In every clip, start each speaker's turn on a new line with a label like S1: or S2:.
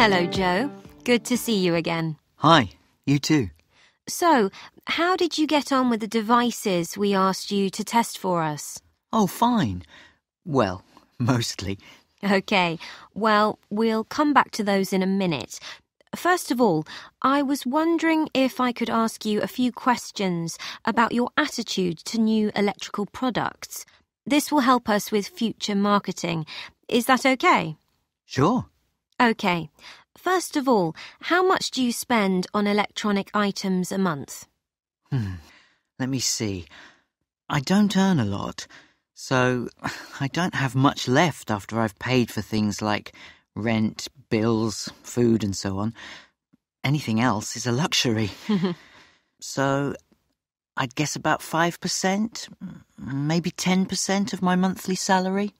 S1: Hello, Joe. Good to see you again.
S2: Hi, you too.
S1: So, how did you get on with the devices we asked you to test for us?
S2: Oh, fine. Well, mostly.
S1: OK, well, we'll come back to those in a minute. First of all, I was wondering if I could ask you a few questions about your attitude to new electrical products. This will help us with future marketing. Is that OK?
S2: Sure.
S1: OK. First of all, how much do you spend on electronic items a month?
S2: Let me see. I don't earn a lot, so I don't have much left after I've paid for things like rent, bills, food and so on. Anything else is a luxury. So I'd guess about 5%, maybe 10% of my monthly salary.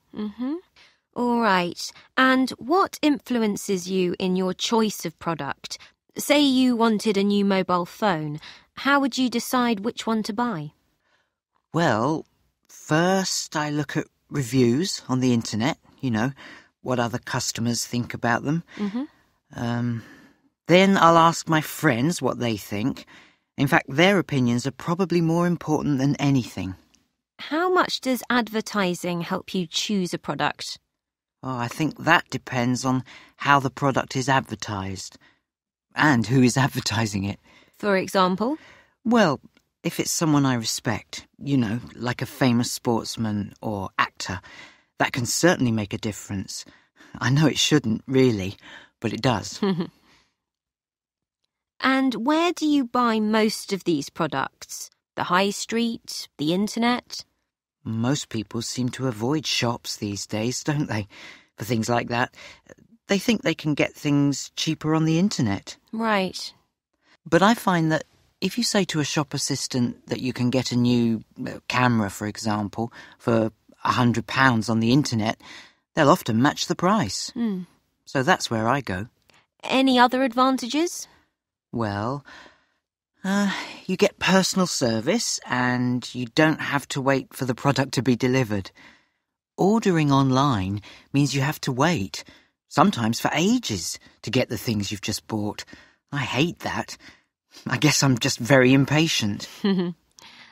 S1: All right. And what influences you in your choice of product? Say you wanted a new mobile phone. How would you decide which one to buy?
S2: Well, first I look at reviews on the internet, what other customers think about them. Then I'll ask my friends what they think. In fact, their opinions are probably more important than anything.
S1: How much does advertising help you choose a product?
S2: Oh, I think that depends on how the product is advertised and who is advertising it.
S1: For example?
S2: Well, if it's someone I respect, like a famous sportsman or actor, that can certainly make a difference. I know it shouldn't, really, but it does.
S1: And where do you buy most of these products? The high street? The internet?
S2: Most people seem to avoid shops these days, don't they? For things like that. They think they can get things cheaper on the internet.
S1: Right.
S2: But I find that if you say to a shop assistant that you can get a new camera, for example, for £100 on the internet, they'll often match the price. So that's where I go.
S1: Any other advantages?
S2: Well, you get personal service and you don't have to wait for the product to be delivered. Ordering online means you have to wait, sometimes for ages, to get the things you've just bought. I hate that. I guess I'm just very impatient.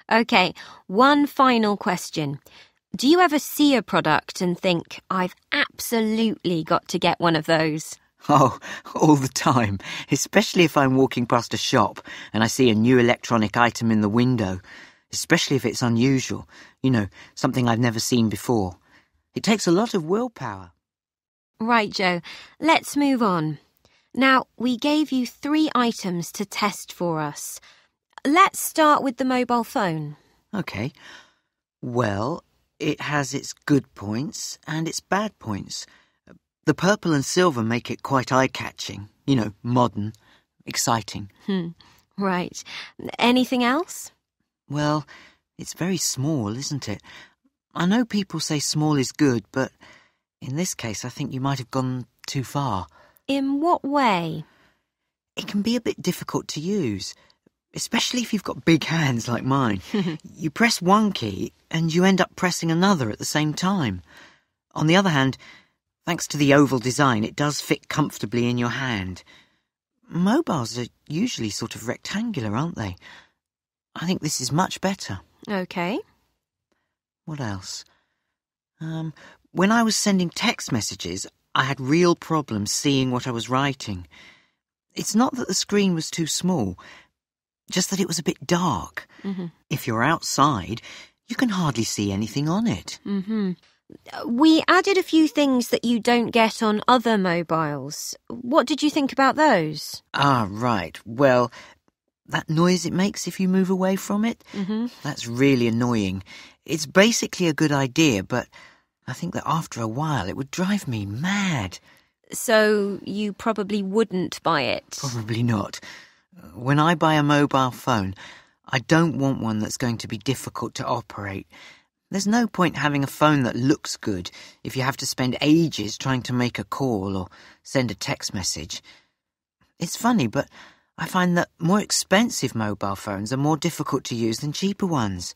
S1: OK, one final question. Do you ever see a product and think, I've absolutely got to get one of those?
S2: Oh, all the time, especially if I'm walking past a shop and I see a new electronic item in the window, especially if it's unusual, something I've never seen before. It takes a lot of willpower.
S1: Right, Joe, let's move on. Now, we gave you 3 items to test for us. Let's start with the mobile phone.
S2: OK. Well, it has its good points and its bad points. The purple and silver make it quite eye-catching, modern, exciting.
S1: Right. Anything else?
S2: Well, it's very small, isn't it? I know people say small is good, but in this case I think you might have gone too far.
S1: In what way?
S2: It can be a bit difficult to use, especially if you've got big hands like mine. You press one key and you end up pressing another at the same time. On the other hand, thanks to the oval design, it does fit comfortably in your hand. Mobiles are usually sort of rectangular, aren't they? I think this is much better.
S1: OK.
S2: What else? When I was sending text messages, I had real problems seeing what I was writing. It's not that the screen was too small, just that it was a bit dark. If you're outside, you can hardly see anything on it.
S1: We added a few things that you don't get on other mobiles. What did you think about those?
S2: Ah, right. Well, that noise it makes if you move away from it, that's really annoying. It's basically a good idea, but I think that after a while it would drive me mad.
S1: So you probably wouldn't buy it?
S2: Probably not. When I buy a mobile phone, I don't want one that's going to be difficult to operate. There's no point having a phone that looks good if you have to spend ages trying to make a call or send a text message. It's funny, but I find that more expensive mobile phones are more difficult to use than cheaper ones.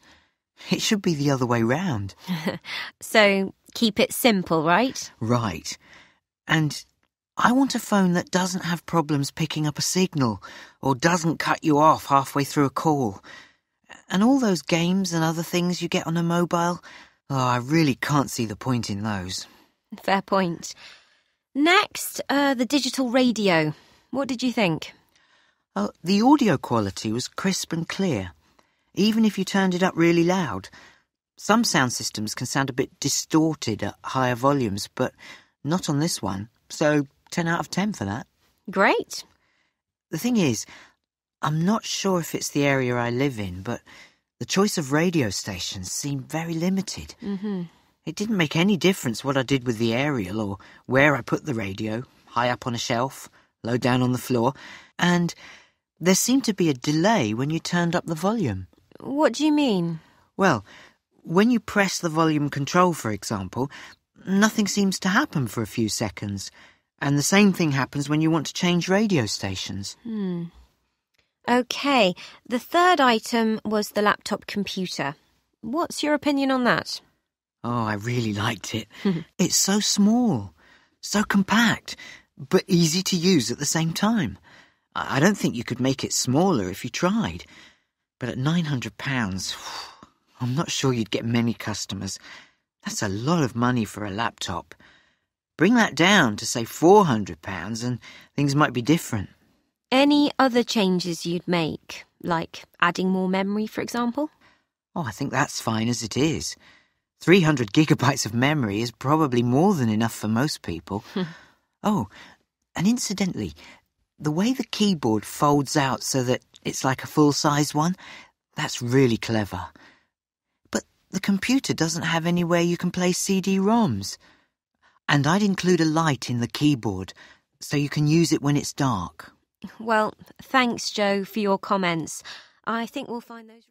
S2: It should be the other way round.
S1: So keep it simple, right?
S2: Right. And I want a phone that doesn't have problems picking up a signal or doesn't cut you off halfway through a call. And all those games and other things you get on a mobile, I really can't see the point in those.
S1: Fair point. Next, the digital radio. What did you think?
S2: The audio quality was crisp and clear, even if you turned it up really loud. Some sound systems can sound a bit distorted at higher volumes, but not on this one, so 10 out of 10 for that.
S1: Great.
S2: The thing is, I'm not sure if it's the area I live in, but the choice of radio stations seemed very limited.
S1: Mm-hmm.
S2: It didn't make any difference what I did with the aerial or where I put the radio, high up on a shelf, low down on the floor, and there seemed to be a delay when you turned up the volume.
S1: What do you mean?
S2: Well, when you press the volume control, for example, nothing seems to happen for a few seconds. And the same thing happens when you want to change radio stations.
S1: OK, the third item was the laptop computer. What's your opinion on that?
S2: I really liked it. It's so small, so compact, but easy to use at the same time. I don't think you could make it smaller if you tried. But at £900, I'm not sure you'd get many customers. That's a lot of money for a laptop. Bring that down to, say, £400 and things might be different.
S1: Any other changes you'd make, like adding more memory, for example?
S2: I think that's fine as it is. 300 gigabytes of memory is probably more than enough for most people. And incidentally, the way the keyboard folds out so that it's like a full-size one, that's really clever. But the computer doesn't have anywhere you can play CD-ROMs. And I'd include a light in the keyboard so you can use it when it's dark.
S1: Well, thanks, Joe, for your comments. I think we'll find those...